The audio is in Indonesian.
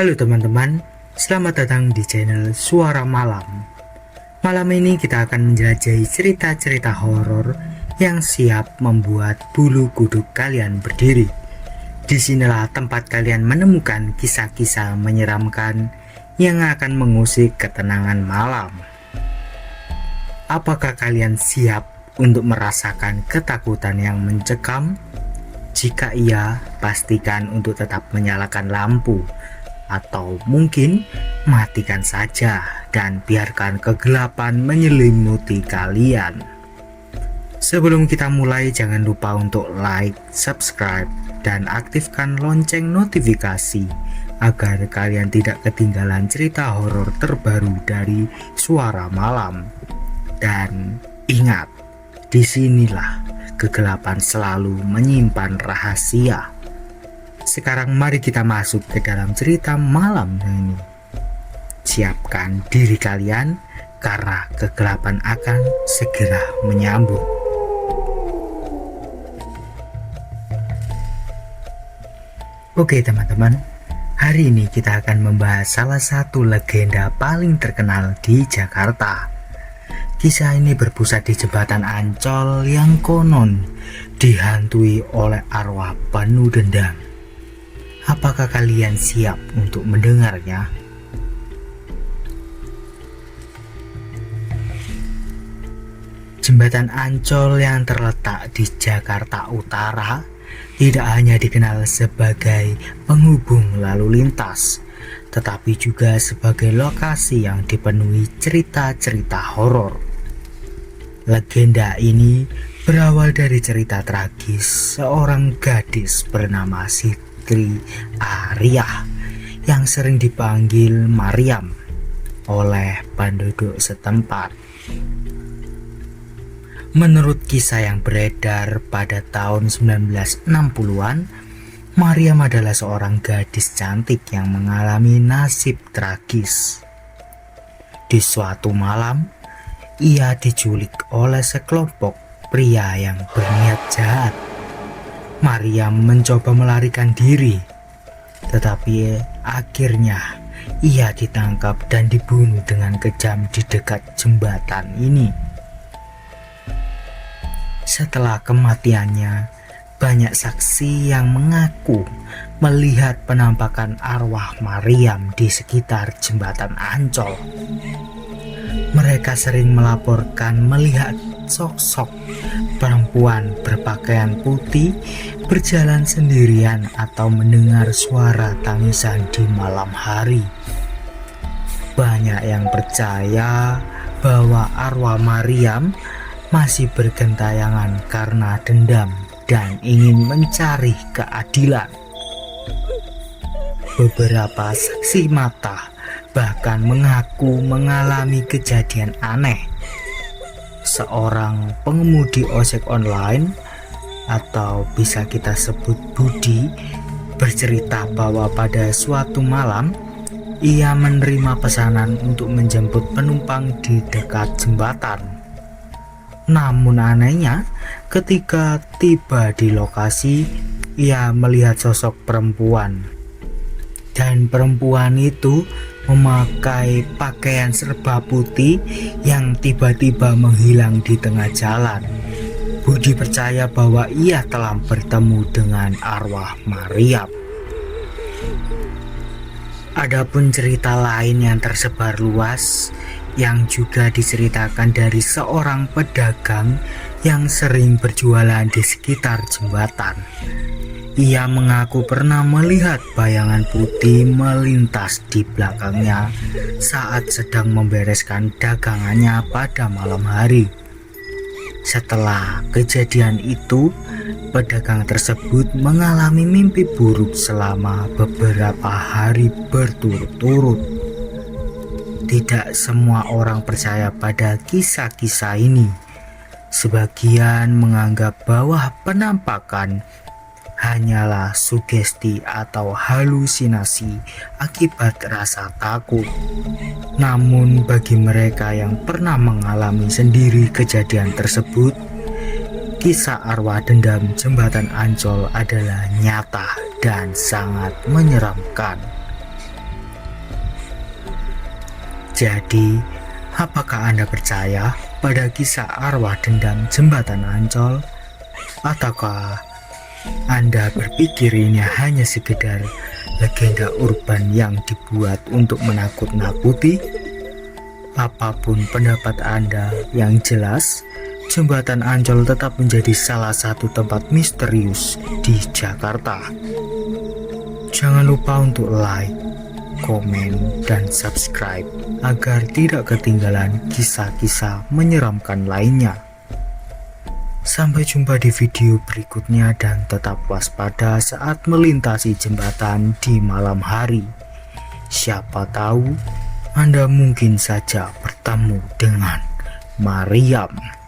Halo teman-teman, selamat datang di channel Suara Malam. Malam ini kita akan menjelajahi cerita-cerita horor yang siap membuat bulu kuduk kalian berdiri. Disinilah tempat kalian menemukan kisah-kisah menyeramkan yang akan mengusik ketenangan malam. Apakah kalian siap untuk merasakan ketakutan yang mencekam? Jika iya, pastikan untuk tetap menyalakan lampu, atau mungkin matikan saja dan biarkan kegelapan menyelimuti kalian. Sebelum kita mulai, jangan lupa untuk like, subscribe, dan aktifkan lonceng notifikasi agar kalian tidak ketinggalan cerita horor terbaru dari Suara Malam. Dan ingat, disinilah kegelapan selalu menyimpan rahasia. Sekarang mari kita masuk ke dalam cerita malam ini. Siapkan diri kalian karena kegelapan akan segera menyambut. Oke teman-teman, hari ini kita akan membahas salah satu legenda paling terkenal di Jakarta. Kisah ini berpusat di jembatan Ancol yang konon dihantui oleh arwah penuh dendam. Apakah kalian siap untuk mendengarnya? Jembatan Ancol yang terletak di Jakarta Utara tidak hanya dikenal sebagai penghubung lalu lintas, tetapi juga sebagai lokasi yang dipenuhi cerita-cerita horor. Legenda ini berawal dari cerita tragis seorang gadis bernama Siti Ariah yang sering dipanggil Mariam oleh penduduk setempat. Menurut kisah yang beredar pada tahun 1960-an, Mariam adalah seorang gadis cantik yang mengalami nasib tragis. Di suatu malam, ia diculik oleh sekelompok pria yang berniat jahat. Mariam mencoba melarikan diri, tetapi akhirnya ia ditangkap dan dibunuh dengan kejam di dekat jembatan ini. Setelah kematiannya, banyak saksi yang mengaku melihat penampakan arwah Mariam di sekitar jembatan Ancol. Mereka sering melaporkan melihat sosok perempuan berpakaian putih berjalan sendirian atau mendengar suara tangisan di malam hari. Banyak yang percaya bahwa arwah Mariam masih bergentayangan karena dendam dan ingin mencari keadilan. Beberapa saksi mata bahkan mengaku mengalami kejadian aneh. Seorang pengemudi ojek online, atau bisa kita sebut Budi, bercerita bahwa pada suatu malam ia menerima pesanan untuk menjemput penumpang di dekat jembatan. Namun anehnya, ketika tiba di lokasi, ia melihat sosok perempuan, dan perempuan itu memakai pakaian serba putih yang tiba-tiba menghilang di tengah jalan. Budi percaya bahwa ia telah bertemu dengan arwah Mariam. Adapun cerita lain yang tersebar luas yang juga diceritakan dari seorang pedagang yang sering berjualan di sekitar jembatan. Ia mengaku pernah melihat bayangan putih melintas di belakangnya saat sedang membereskan dagangannya pada malam hari. Setelah kejadian itu, pedagang tersebut mengalami mimpi buruk selama beberapa hari berturut-turut. Tidak semua orang percaya pada kisah-kisah ini. Sebagian menganggap bahwa penampakan hanyalah sugesti atau halusinasi akibat rasa takut. Namun bagi mereka yang pernah mengalami sendiri kejadian tersebut, kisah arwah dendam jembatan Ancol adalah nyata dan sangat menyeramkan. Jadi, apakah Anda percaya pada kisah arwah dendam jembatan Ancol? Ataukah Anda berpikir ini hanya sekedar legenda urban yang dibuat untuk menakut-nakuti? Apapun pendapat Anda, yang jelas jembatan Ancol tetap menjadi salah satu tempat misterius di Jakarta. Jangan lupa untuk like, komen, dan subscribe agar tidak ketinggalan kisah-kisah menyeramkan lainnya. Sampai jumpa di video berikutnya dan tetap waspada saat melintasi jembatan di malam hari. Siapa tahu Anda mungkin saja bertemu dengan Mariam.